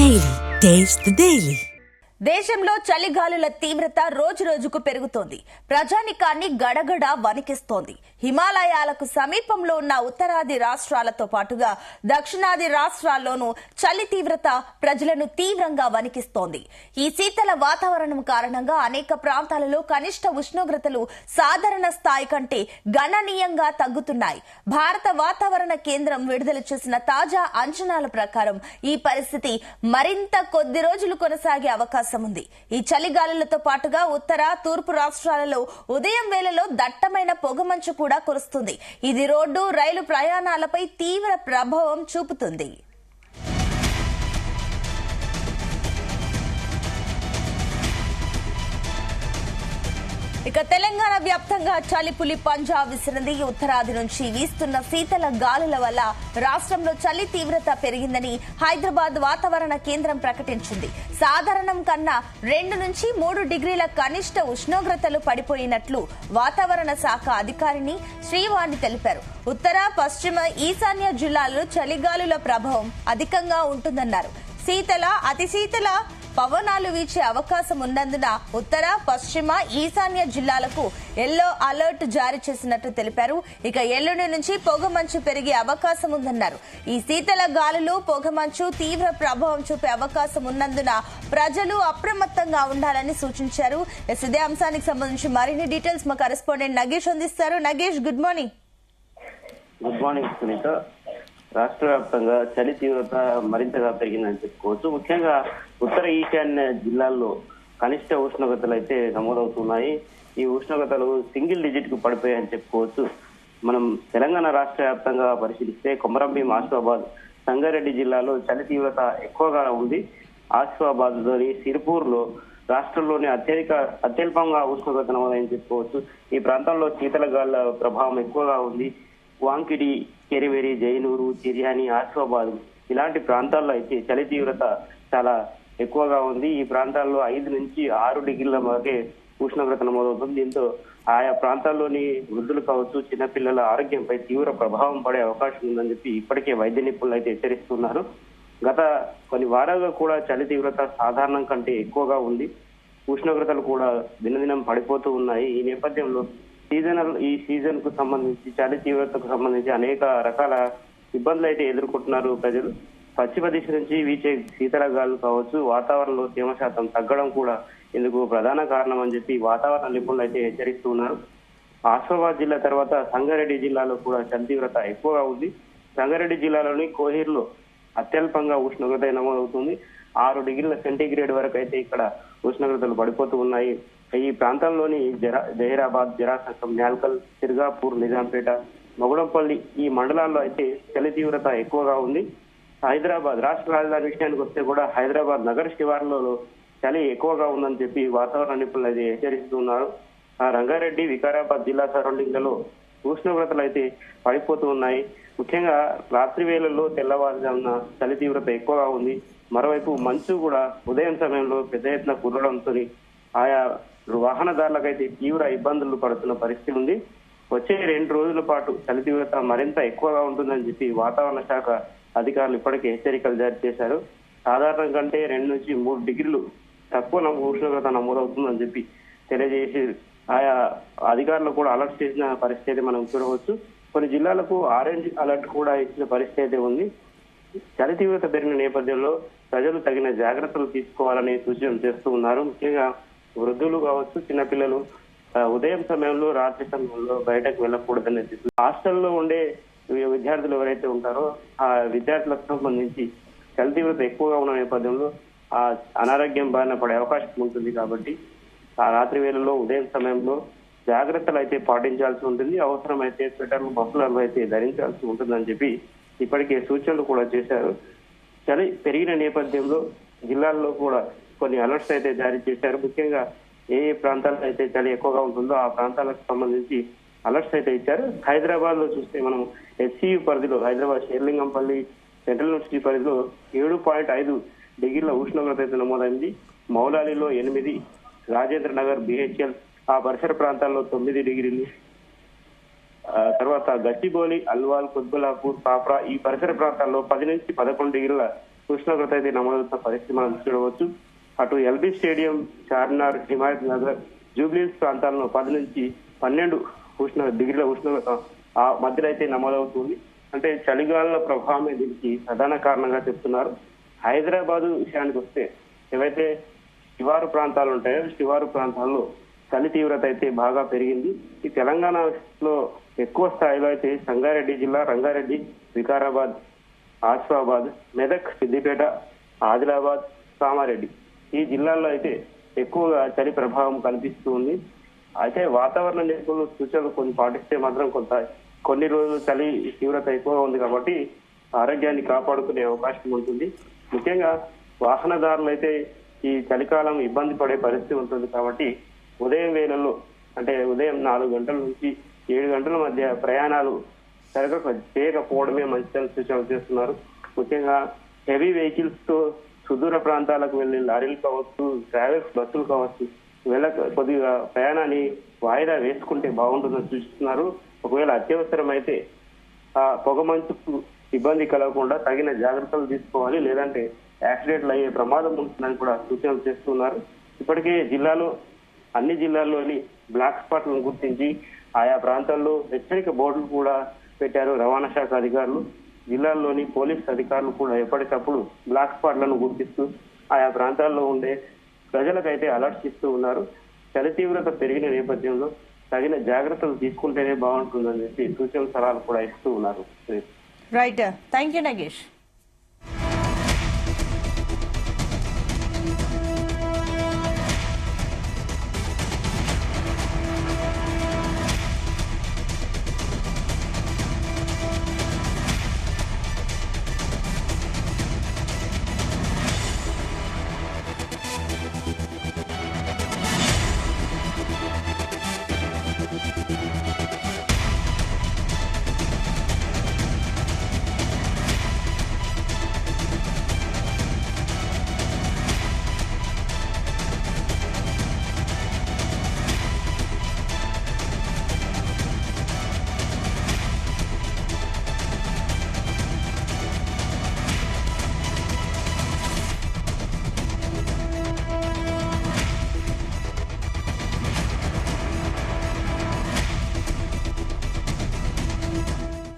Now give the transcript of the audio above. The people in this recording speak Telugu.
Daily. Taste the Daily. దేశంలో చలిగాలుల తీవ్రత రోజు రోజుకు పెరుగుతోంది. ప్రజానికాన్ని గడగడ వణికిస్తోంది. హిమాలయాలకు సమీపంలో ఉన్న ఉత్తరాది రాష్ట్రాలతో పాటుగా దక్షిణాది రాష్ట్రాల్లోనూ చలి తీవ్రత ప్రజలను తీవ్రంగా వణికిస్తోంది. ఈ శీతల వాతావరణం కారణంగా అనేక ప్రాంతాలలో కనిష్ట ఉష్ణోగ్రతలు సాధారణ స్థాయి కంటే గణనీయంగా తగ్గుతున్నాయి. భారత వాతావరణ కేంద్రం విడుదల చేసిన తాజా అంచనాల ప్రకారం ఈ పరిస్థితి మరింత కొద్ది రోజులు కొనసాగే అవకాశం ఉంది. ఈ చలిగాలులతో పాటుగా ఉత్తర తూర్పు రాష్ట్రాలలో ఉదయం వేళలో దట్టమైన పొగమంచు కూడా కురుస్తుంది. ఇది రోడ్డు రైలు ప్రయాణాలపై తీవ్ర ప్రభావం చూపుతుంది. ఇక తెలంగాణ వ్యాప్తంగా చలిపులి పంజా విసిరింది. ఉత్తరాది నుంచి వీస్తున్న శీతల గాలుల వల్ల రాష్ట్రంలో చలి తీవ్రత పెరిగిందని హైదరాబాద్ వాతావరణ కేంద్రం ప్రకటించింది. సాధారణం కన్నా 2 నుంచి 3 డిగ్రీల కనిష్ట ఉష్ణోగ్రతలు పడిపోయినట్లు వాతావరణ శాఖ అధికారిని శ్రీవాణి తెలిపారు. ఉత్తర పశ్చిమ ఈశాన్య జిల్లాల్లో చలిగాలుల ప్రభావం అధికంగా ఉంటుందన్నారు. శీతల అతి శీతల పవనాలు వీచే అవకాశం ఉన్నందున ఉత్తర పశ్చిమ ఈశాన్య జిల్లాలకు ఎల్లో అలర్ట్ జారీ చేసినట్టు తెలిపారు. ఇక ఎల్లుండి నుంచి పొగమంచు పెరిగే అవకాశం ఉందన్నారు. ఈ శీతల గాలులు పొగమంచు తీవ్ర ప్రభావం చూపే అవకాశం ఉన్నందున ప్రజలు అప్రమత్తంగా ఉండాలని సూచించారు. ఇదే అంశానికి సంబంధించి మరిన్ని డీటెయిల్స్ మా కరెస్పాండెంట్ నగేష్ అందిస్తారు. Nagesh, good morning. Good morning Sunitha. రాష్ట్ర వ్యాప్తంగా చలి తీవ్రత మరింతగా పెరిగిందని చెప్పుకోవచ్చు. ముఖ్యంగా ఉత్తర ఈశాన్య జిల్లాల్లో కనిష్ట ఉష్ణోగ్రతలు అయితే నమోదవుతున్నాయి. ఈ ఉష్ణోగ్రతలు సింగిల్ డిజిట్ కు పడిపోయాయని చెప్పుకోవచ్చు. మనం తెలంగాణ రాష్ట్ర వ్యాప్తంగా పరిశీలిస్తే కొమరంభీం, ఆసిఫాబాద్, సంగారెడ్డి జిల్లాలో చలి తీవ్రత ఎక్కువగా ఉంది. ఆసిఫాబాద్ లోని సిర్పూర్ లో రాష్ట్రంలోని అత్యల్పంగా ఉష్ణోగ్రత నమోదైందని చెప్పుకోవచ్చు. ఈ ప్రాంతంలో శీతల గాలుల ప్రభావం ఎక్కువగా ఉంది. వాంకిడి, కెరివేరి, జైనూరు, చిర్యాని, ఆసిఫాబాద్ ఇలాంటి ప్రాంతాల్లో అయితే చలి తీవ్రత చాలా ఎక్కువగా ఉంది. ఈ ప్రాంతాల్లో 5 నుంచి 6 డిగ్రీల వరకే ఉష్ణోగ్రత నమోదవుతుంది. దీంతో ఆయా ప్రాంతాల్లోని వృద్ధులు కావచ్చు, చిన్నపిల్లల ఆరోగ్యంపై తీవ్ర ప్రభావం పడే అవకాశం ఉందని చెప్పి ఇప్పటికే వైద్య నిపుణులు అయితే హెచ్చరిస్తున్నారు. గత కొన్ని వారాలుగా కూడా చలి తీవ్రత సాధారణం కంటే ఎక్కువగా ఉంది. ఉష్ణోగ్రతలు కూడా దినదినం పడిపోతూ ఉన్నాయి. ఈ నేపథ్యంలో ఈ సీజన్ కు సంబంధించి చలి తీవ్రతకు సంబంధించి అనేక రకాల ఇబ్బందులు అయితే ఎదుర్కొంటున్నారు ప్రజలు. పశ్చిమ దిశ నుంచి వీచే శీతల గాలులు కావచ్చు, వాతావరణంలో తేమ శాతం తగ్గడం కూడా ఇందుకు ప్రధాన కారణం అని చెప్పి వాతావరణ నిపుణులు అయితే హెచ్చరిస్తున్నారు. ఆసిఫాబాద్ జిల్లా తర్వాత సంగారెడ్డి జిల్లాలో కూడా చలి తీవ్రత ఎక్కువగా ఉంది. సంగారెడ్డి జిల్లాలోని కోహీర్లో అత్యల్పంగా ఉష్ణోగ్రత నమోదవుతుంది. 6 డిగ్రీల సెంటీగ్రేడ్ వరకు అయితే ఇక్కడ ఉష్ణోగ్రతలు పడిపోతూ ఉన్నాయి. ఈ ప్రాంతంలోని జహీరాబాద్, జరాసంకం, న్యాల్కల్, సిర్గాపూర్, నిజాంపేట, మొగడంపల్లి ఈ మండలాల్లో అయితే చలి తీవ్రత ఎక్కువగా ఉంది. హైదరాబాద్ రాష్ట్ర రాజధాని విషయానికి వస్తే కూడా హైదరాబాద్ నగర శివార్లలో చలి ఎక్కువగా ఉందని చెప్పి వాతావరణ నిపుణులు అయితే హెచ్చరిస్తున్నారు. రంగారెడ్డి, వికారాబాద్ జిల్లా సరౌండింగ్లలో ఉష్ణోగ్రతలు అయితే పడిపోతూ ఉన్నాయి. ముఖ్యంగా రాత్రి వేళల్లో తెల్లవారుజామున చలి తీవ్రత ఎక్కువగా ఉంది. మరోవైపు మంచు కూడా ఉదయం సమయంలో పెద్ద ఎత్తున కురవడంతో ఆయా వాహనదారులకైతే తీవ్ర ఇబ్బందులు పడుతున్న పరిస్థితి ఉంది. వచ్చే 2 రోజుల పాటు చలి తీవ్రత మరింత ఎక్కువగా ఉంటుందని చెప్పి వాతావరణ శాఖ అధికారులు ఇప్పటికే హెచ్చరికలు జారీ చేశారు. సాధారణం కంటే 2 నుంచి 3 డిగ్రీలు తక్కువ ఉష్ణోగ్రత నమోదవుతుందని చెప్పి తెలియజేసి ఆయా అధికారులు కూడా అలర్ట్ చేసిన పరిస్థితి మనం చూడవచ్చు. కొన్ని జిల్లాలకు ఆరెంజ్ అలర్ట్ కూడా ఇచ్చిన పరిస్థితి ఉంది. చలి తీవ్రత పెరిగిన నేపథ్యంలో ప్రజలు తగిన జాగ్రత్తలు తీసుకోవాలని సూచనలు చేస్తూ ఉన్నారు. ముఖ్యంగా వృద్ధులు కావచ్చు, చిన్నపిల్లలు ఉదయం సమయంలో, రాత్రి సమయంలో బయటకు వెళ్ళకూడదని. హాస్టల్లో ఉండే విద్యార్థులు ఎవరైతే ఉంటారో ఆ విద్యార్థులకు సంబంధించి చలి తీవ్రత ఎక్కువగా ఉన్న నేపథ్యంలో ఆ అనారోగ్యం బారిన పడే అవకాశం ఉంటుంది. కాబట్టి ఆ రాత్రి వేళల్లో, ఉదయం సమయంలో జాగ్రత్తలు అయితే పాటించాల్సి ఉంటుంది. అవసరమైతే స్వెటర్లు, మఫ్లర్లు అయితే ధరించాల్సి ఉంటుందని చెప్పి ఇప్పటికే సూచనలు కూడా చేశారు. చలి పెరిగిన నేపథ్యంలో జిల్లాల్లో కూడా కొన్ని అలర్ట్స్ అయితే జారీ చేశారు. ముఖ్యంగా ఏ ప్రాంతాల్లో అయితే చలి ఎక్కువగా ఉంటుందో ఆ ప్రాంతాలకు సంబంధించి అలర్ట్స్ అయితే ఇచ్చారు. హైదరాబాద్ లో చూస్తే మనం హెచ్సియు పరిధిలో, హైదరాబాద్ షేర్లింగంపల్లి సెంట్రల్ యూనివర్సిటీ పరిధిలో 7.5 డిగ్రీల ఉష్ణోగ్రత అయితే నమోదైంది. మౌలాలిలో 8, రాజేంద్ర నగర్, బిహెచ్ఎల్ ఆ పరిసర ప్రాంతాల్లో 9 డిగ్రీలు, తర్వాత గచ్చిబౌలి, అల్వాల్, కుత్బులాపూర్, పాప్రా ఈ పరిసర ప్రాంతాల్లో 10 నుంచి 11 డిగ్రీల ఉష్ణోగ్రత అయితే నమోదవుతున్న పరిస్థితి మనం చూడవచ్చు. అటు ఎల్బీ స్టేడియం, చార్మినార్, హిమాయత్ నగర్, జూబ్లీహిల్స్ ప్రాంతాల్లో 10 నుంచి 12 డిగ్రీల ఉష్ణోగ్రత ఆ మధ్యలో అయితే నమోదవుతుంది. అంటే చలిగాలుల ప్రభావమే దీనికి ప్రధాన కారణంగా చెప్తున్నారు. హైదరాబాద్ విషయానికి వస్తే ఏవైతే శివారు ప్రాంతాలు ఉంటాయో శివారు ప్రాంతాల్లో చలి తీవ్రత అయితే బాగా పెరిగింది. ఈ తెలంగాణలో ఎక్కువ స్థాయిలో అయితే సంగారెడ్డి జిల్లా, రంగారెడ్డి, వికారాబాద్, ఆసిఫాబాద్, మెదక్, సిద్దిపేట, ఆదిలాబాద్, కామారెడ్డి ఈ జిల్లాల్లో అయితే ఎక్కువగా చలి ప్రభావం కనిపిస్తూ ఉంది. అయితే వాతావరణ నిపుణులు సూచనలు కొన్ని పాటిస్తే మాత్రం కొన్ని రోజులు చలి తీవ్రత ఎక్కువగా ఉంది కాబట్టి ఆరోగ్యాన్ని కాపాడుకునే అవకాశం ఉంటుంది. ముఖ్యంగా వాహనదారులు అయితే ఈ చలికాలం ఇబ్బంది పడే పరిస్థితి ఉంటుంది కాబట్టి ఉదయం వేళల్లో అంటే ఉదయం 4 గంటల నుంచి 7 గంటల మధ్య ప్రయాణాలు చేయకపోవడమే మంచిదని సూచనలు చేస్తున్నారు. ముఖ్యంగా హెవీ వెహికల్స్ తో సుదూర ప్రాంతాలకు వెళ్లి లారీలు కావచ్చు, ట్రావెల్స్ బస్సులు కావచ్చు కొద్దిగా ప్రయాణాన్ని వాయిదా వేసుకుంటే బాగుంటుందని సూచిస్తున్నారు. ఒకవేళ అత్యవసరమైతే ఆ పొగమంచుకు ఇబ్బంది కలగకుండా తగిన జాగ్రత్తలు తీసుకోవాలి, లేదంటే యాక్సిడెంట్లు అయ్యే ప్రమాదం ఉంటుందని కూడా సూచనలు చేస్తున్నారు. ఇప్పటికే అన్ని జిల్లాల్లోని బ్లాక్ స్పాట్లను గుర్తించి ఆయా ప్రాంతాల్లో హెచ్చరిక బోర్డులు కూడా పెట్టారు రవాణా శాఖ అధికారులు. జిల్లాల్లోని పోలీస్ అధికారులు కూడా ఎప్పటికప్పుడు బ్లాక్ స్పాట్లను గుర్తిస్తూ ఆయా ప్రాంతాల్లో ఉండే ప్రజలకైతే అలర్ట్స్ ఇస్తూ ఉన్నారు. చలి తీవ్రత పెరిగిన నేపథ్యంలో తగిన జాగ్రత్తలు తీసుకుంటేనే బాగుంటుందని చెప్పి సూచన సలహాలు కూడా ఇస్తూ ఉన్నారు. Right, thank you Nagesh.